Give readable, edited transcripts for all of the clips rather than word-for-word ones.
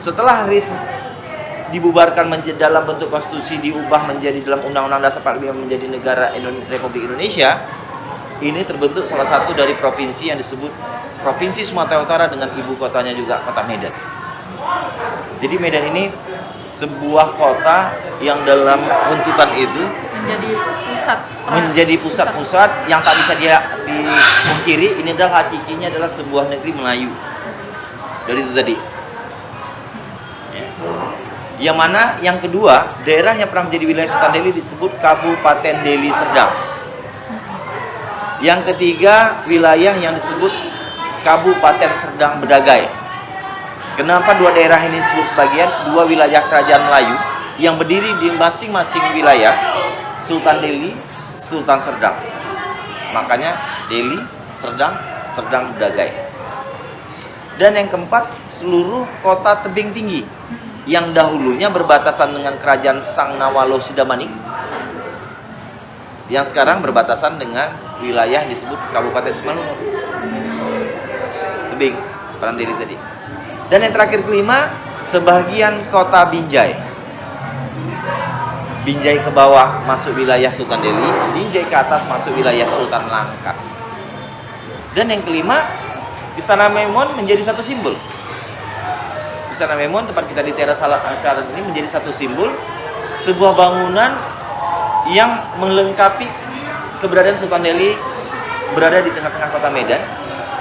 Setelah RIS dibubarkan dalam bentuk konstitusi, diubah menjadi dalam Undang-Undang Dasar 45 menjadi negara Republik Indonesia, ini terbentuk salah satu dari provinsi yang disebut Provinsi Sumatera Utara dengan ibu kotanya juga kota Medan. Jadi Medan ini sebuah kota yang dalam runtutan itu menjadi pusat-pusat yang tak bisa dia dipungkiri. Ini adalah hakikinya adalah sebuah negeri Melayu. Dari itu tadi. Yang mana yang kedua, daerah yang pernah menjadi wilayah Sultan Delhi disebut Kabupaten Deli Serdang. Yang ketiga, wilayah yang disebut Kabupaten Serdang Bedagai. Kenapa dua daerah ini disebut sebagian? Dua wilayah kerajaan Melayu yang berdiri di masing-masing wilayah Sultan Delhi, Sultan Serdang. Makanya Delhi, Serdang, Serdang Bedagai. Dan yang keempat, seluruh kota tebing tinggi yang dahulunya berbatasan dengan kerajaan Sangnawalo Sidamani, yang sekarang berbatasan dengan wilayah disebut Kabupaten Simalungun. Tebing, Perang Delhi tadi. Dan yang terakhir kelima, sebagian kota Binjai. Binjai ke bawah masuk wilayah Sultan Delhi, Binjai ke atas masuk wilayah Sultan Langkat. Dan yang kelima, Istana Memon menjadi satu simbol. Istana Memon, tempat kita di teras saat ini, menjadi satu simbol sebuah bangunan yang melengkapi keberadaan Sultan Delhi berada di tengah-tengah kota Medan,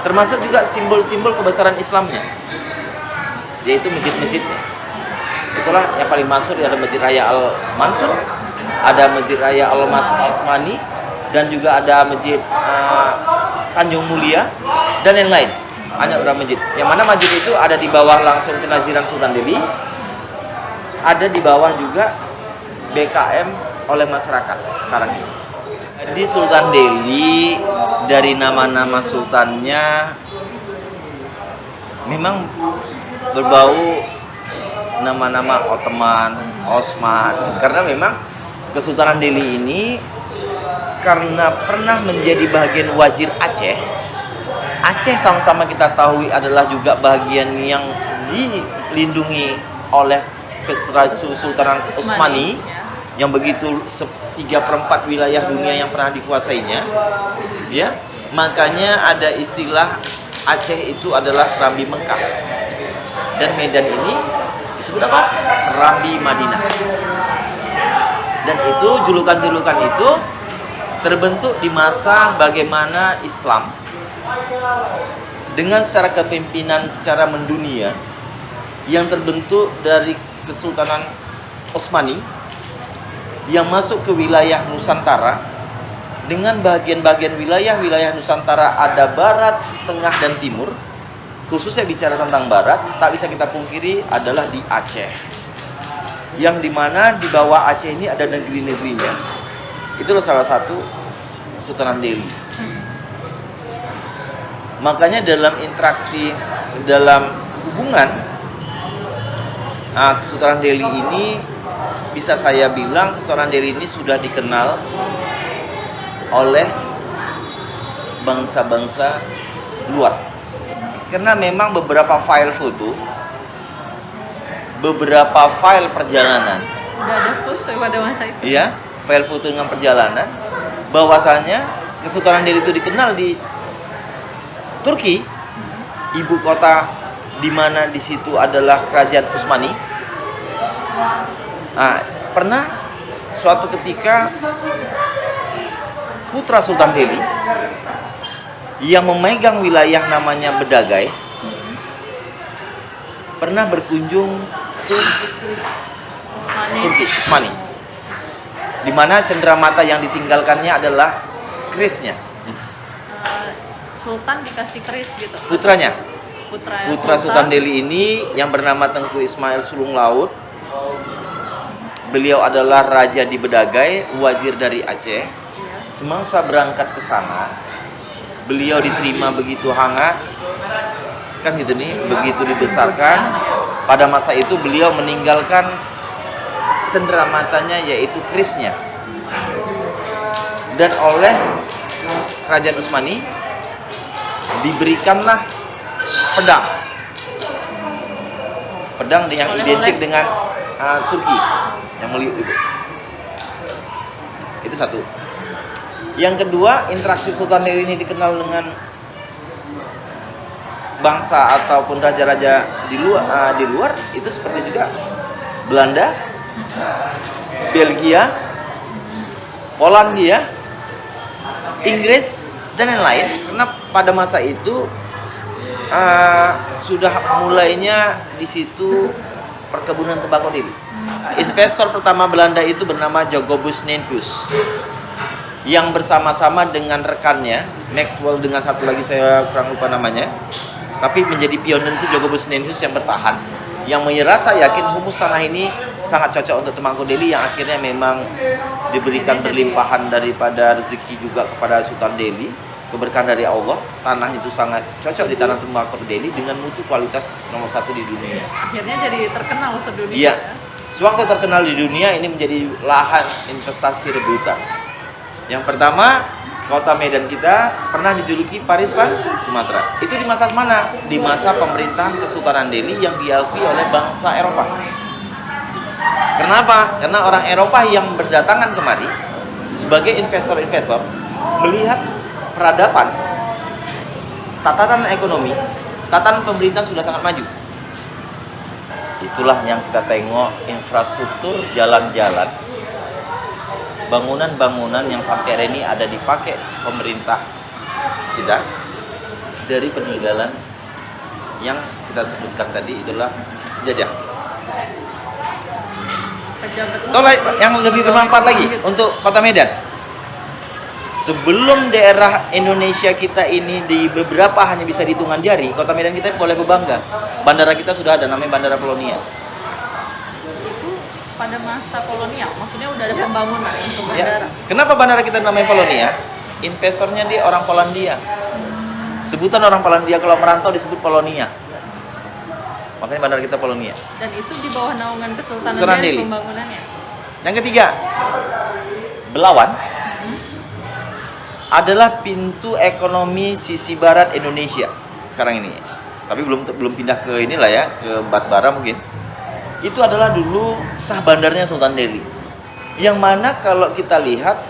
termasuk juga simbol-simbol kebesaran Islamnya, yaitu masjid-masjidnya. Itulah yang paling masyhur, ada Masjid Raya Al-Mansur, ada Masjid Raya Al-Osmani, dan juga ada Masjid Tanjung Mulia, dan yang lain. Ada beberapa masjid. Yang mana masjid itu ada di bawah langsung kenaziran Sultan Delhi, ada di bawah juga BKM oleh masyarakat sekarang ini. Jadi Sultan Delhi dari nama-nama sultannya memang berbau nama-nama Ottoman, Osman, karena memang Kesultanan Delhi ini karena pernah menjadi bagian Wajir Aceh. Aceh sama-sama kita tahu adalah juga bagian yang dilindungi oleh Kesultanan Utsmani yang begitu 3/4 wilayah dunia yang pernah dikuasainya, ya. Makanya ada istilah Aceh itu adalah Serambi Mekah, dan Medan ini disebut apa? Serambi Madinah. Dan itu julukan-julukan itu terbentuk di masa bagaimana Islam dengan secara kepemimpinan secara mendunia yang terbentuk dari Kesultanan Utsmani yang masuk ke wilayah Nusantara. Dengan bagian-bagian wilayah Nusantara ada barat, tengah, dan timur. Khususnya bicara tentang barat, tak bisa kita pungkiri adalah di Aceh, yang dimana di bawah Aceh ini ada negeri-negerinya. Itulah salah satu Kesultanan Delhi. Makanya dalam interaksi, dalam hubungan Kesultanan Delhi ini, bisa saya bilang Kesultanan Delhi ini sudah dikenal oleh bangsa-bangsa luar. Karena memang beberapa file foto, beberapa file perjalanan, udah ada foto pada masa itu. Iya, file foto dengan perjalanan, bahwasanya Kesultanan Delhi itu dikenal di Turki, ibu kota di mana di situ adalah kerajaan Utsmani. Pernah suatu ketika putra Sultan Delhi yang memegang wilayah namanya Bedagai pernah berkunjung ke Turki, Utsmani, di mana cenderamata yang ditinggalkannya adalah kerisnya. Sultan dikasih keris gitu. Putranya. Putra Sultan Delhi ini yang bernama Tengku Ismail Sulung Laut. Beliau adalah raja di Bedagai, wazir dari Aceh. Semasa berangkat ke sana, beliau diterima begitu hangat, kan gitu nih, begitu dibesarkan. Pada masa itu beliau meninggalkan cenderamatanya, yaitu kerisnya. Dan oleh kerajaan Utsmani diberikanlah pedang pedang yang identik dengan Turki yang itu. Itu satu. Yang kedua, interaksi Sultan Delhi ini dikenal dengan bangsa ataupun raja-raja di luar itu seperti juga Belanda, Belgia, Polandia, Inggris dan lain-lain. Karena pada masa itu sudah mulainya di situ perkebunan tembakau Delhi. Investor pertama Belanda itu bernama Jacobus Nenhus, yang bersama-sama dengan rekannya Maxwell dengan satu lagi saya kurang lupa namanya, tapi menjadi pionir itu Jacobus Nenhus yang bertahan, yang merasa yakin humus tanah ini sangat cocok untuk tembakau Delhi, yang akhirnya memang diberikan berlimpahan daripada rezeki juga kepada Sultan Delhi, keberkahan dari Allah. Tanah itu sangat cocok di tanah tembakau Delhi dengan mutu kualitas nomor 1 di dunia. Akhirnya jadi terkenal sedunia. Iya. Sewaktu terkenal di dunia, ini menjadi lahan investasi rebutan. Yang pertama, kota Medan kita pernah dijuluki Paris Sumatera. Itu di masa mana? Di masa pemerintahan Kesultanan Delhi yang diakui oleh bangsa Eropa. Kenapa? Karena orang Eropa yang berdatangan kemari sebagai investor-investor melihat peradaban, tatanan ekonomi, tatanan pemerintah sudah sangat maju. Itulah yang kita tengok, infrastruktur jalan-jalan, bangunan-bangunan yang sampai hari ini ada dipakai pemerintah tidak dari peninggalan yang kita sebutkan tadi, itulah penjajah. Tolong yang lebih bermanfaat lagi untuk kota Medan. Sebelum daerah Indonesia kita ini di beberapa hanya bisa dihitungan jari, kota Medan kita boleh berbangga. Bandara kita sudah ada, namanya Bandara Polonia. Itu pada masa kolonial, maksudnya udah ada pembangunan untuk bandara. Ya. Kenapa bandara kita namanya Polonia? Investornya dia orang Polandia. Sebutan orang Polandia kalau merantau disebut Polonia. Makanya bandara kita Polonia. Dan itu di bawah naungan Kesultanan Delhi pembangunannya. Yang ketiga, Belawan adalah pintu ekonomi sisi barat Indonesia sekarang ini. Tapi belum pindah ke inilah ya, ke Batbara mungkin. Itu adalah dulu sah bandarnya Sultan Delhi. Yang mana kalau kita lihat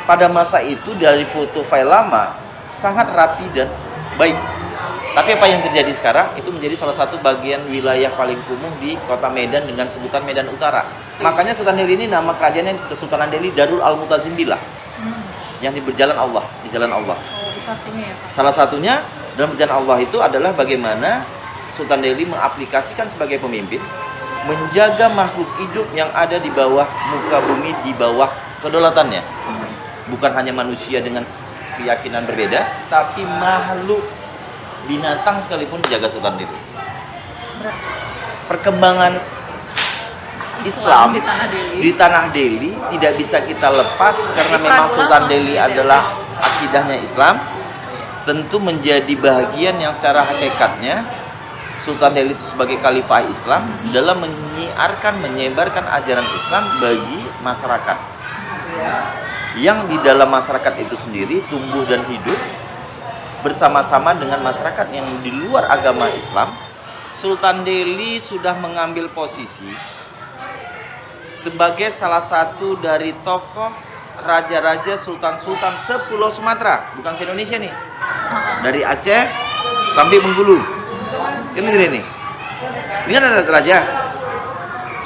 pada masa itu dari foto file lama sangat rapi dan baik. Tapi apa yang terjadi sekarang itu menjadi salah satu bagian wilayah paling kumuh di kota Medan dengan sebutan Medan Utara. Makanya Sultan Delhi ini nama kerajaannya Kesultanan Delhi Darul Al-Mutazimbillah. Yang di berjalan Allah, di jalan Allah. Oh, itu artinya ya, Pak. Salah satunya dalam berjalan Allah itu adalah bagaimana Sultan Delhi mengaplikasikan sebagai pemimpin, menjaga makhluk hidup yang ada di bawah muka bumi, di bawah kedaulatannya. Bukan hanya manusia dengan keyakinan berbeda, tapi makhluk binatang sekalipun dijaga Sultan Delhi. Perkembangan Islam di tanah Delhi tidak bisa kita lepas karena memang Sultan Delhi adalah akidahnya Islam. Tentu menjadi bagian yang secara hakikatnya Sultan Delhi itu sebagai khalifah Islam dalam menyebarkan ajaran Islam bagi masyarakat. Yang di dalam masyarakat itu sendiri tumbuh dan hidup bersama-sama dengan masyarakat yang di luar agama Islam. Sultan Delhi sudah mengambil posisi sebagai salah satu dari tokoh raja-raja sultan-sultan sepulau Sumatera, bukan se-Indonesia nih. Dari Aceh sampai Bengkulu. Ini nih. Ini ada raja.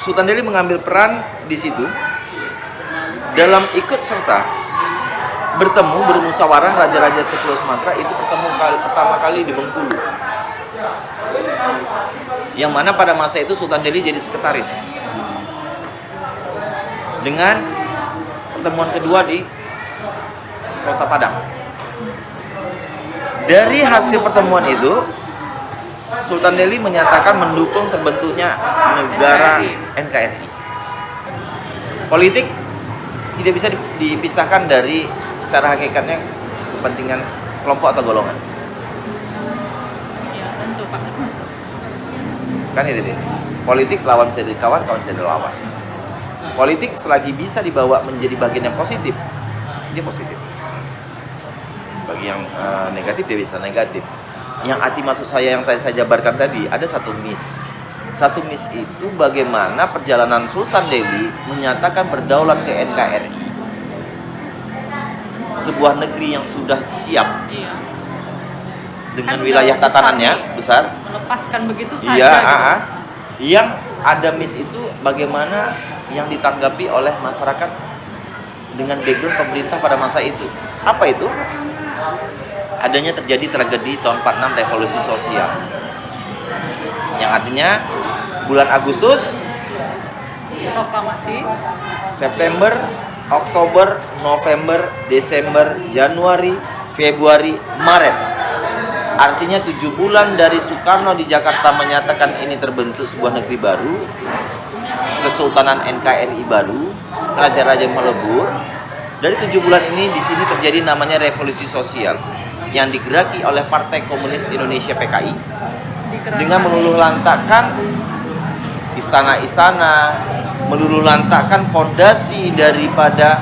Sultan Delhi mengambil peran di situ dalam ikut serta bertemu bermusyawarah raja-raja sepulau Sumatera itu pertama kali di Bengkulu. Yang mana pada masa itu Sultan Delhi jadi sekretaris. Dengan pertemuan kedua di Kota Padang. Dari hasil pertemuan itu, Sultan Delhi menyatakan mendukung terbentuknya negara NKRI. Politik tidak bisa dipisahkan dari secara hakikatnya kepentingan kelompok atau golongan. Ya, tentu Pak. Kan itu dia. Politik lawan bisa jadi kawan, kawan bisa jadi lawan. Politik selagi bisa dibawa menjadi bagian yang positif, dia positif. Bagi yang negatif, dia bisa negatif. Yang arti maksud saya yang tadi saya jabarkan tadi, ada satu miss. Satu miss itu bagaimana perjalanan Sultan Delhi menyatakan berdaulat ke NKRI, sebuah negeri yang sudah siap Iya. dengan Kan wilayah udah tatanannya besar. Melepaskan begitu saja. Iya, gitu. yang ada miss itu bagaimana yang ditanggapi oleh masyarakat dengan background pemerintah pada masa itu. Apa itu? Adanya terjadi tragedi tahun 46 revolusi sosial. Yang artinya bulan Agustus, Proklamasi. September, Oktober, November, Desember, Januari, Februari, Maret. Artinya 7 bulan dari Soekarno di Jakarta menyatakan ini terbentuk sebuah negeri baru, Kesultanan NKRI baru, raja-raja melebur. Dari 7 bulan ini di sini terjadi namanya revolusi sosial yang digeraki oleh Partai Komunis Indonesia PKI dengan meluluh lantakkan istana-istana, meluluh lantakkan fondasi daripada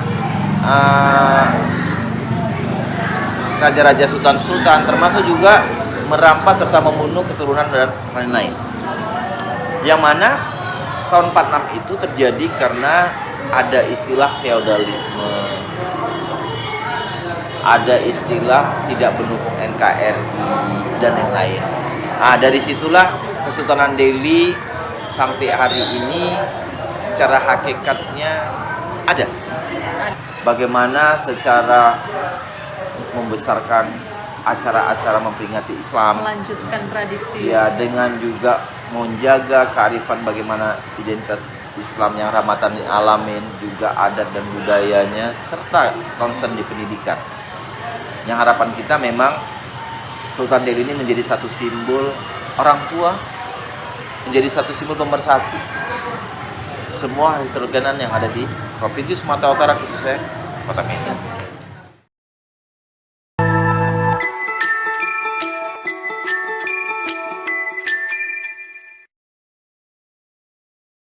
raja-raja sultan-sultan, termasuk juga merampas serta membunuh keturunan dan lain-lain. Yang mana tahun 46 itu terjadi karena ada istilah feodalisme, ada istilah tidak mendukung NKRI dan lain-lain. Dari situlah Kesultanan Delhi sampai hari ini secara hakikatnya ada. Bagaimana secara membesarkan acara-acara memperingati Islam, Melanjutkan tradisi. ya, dengan juga menjaga kearifan bagaimana identitas Islam yang rahmatan lil alamin, juga adat dan budayanya, serta concern di pendidikan. Yang harapan kita memang Sultan Delhi ini menjadi satu simbol orang tua, menjadi satu simbol pemersatu semua heterogenan yang ada di Provinsi Sumatera Utara, khususnya Kota Medan.